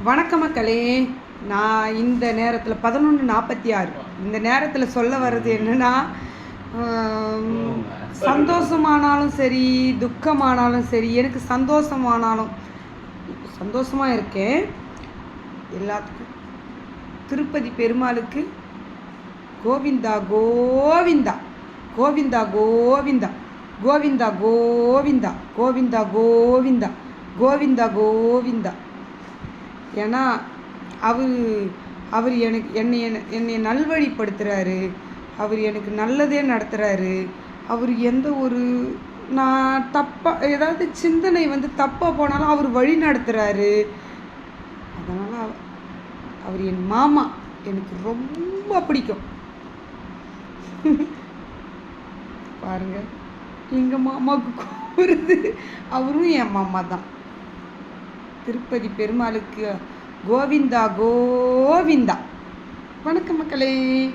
வணக்கம் மக்களே. நான் இந்த நேரத்தில் 11:46 இந்த நேரத்தில் சொல்ல வர்றது என்னென்னா, சந்தோஷமானாலும் சரி துக்கமானாலும் சரி, எனக்கு சந்தோஷமானாலும் சந்தோஷமாக இருக்கேன். எல்லாத்துக்கும் திருப்பதி பெருமாளுக்கு கோவிந்தா கோவிந்தா கோவிந்தா கோவிந்தா கோவிந்தா கோவிந்தா கோவிந்தா கோவிந்தா கோவிந்தா கோவிந்தா. ஏன்னா அவர் எனக்கு என்னை நல்வழிப்படுத்துகிறாரு. அவர் எனக்கு நல்லதே நடத்துகிறாரு. அவர் எந்த ஒரு நான் தப்பாக ஏதாவது சிந்தனை தப்பாக போனாலும் அவர் வழி நடத்துகிறாரு. அதனால் அவர் என் மாமா, எனக்கு ரொம்ப பிடிக்கும். பாருங்க, எங்கள் மாமாவுக்கு கூறுது, அவரும் என் மாமா தான். திருப்பதி பெருமாளுக்கு கோவிந்தா கோவிந்தா. வணக்கம் மக்களே.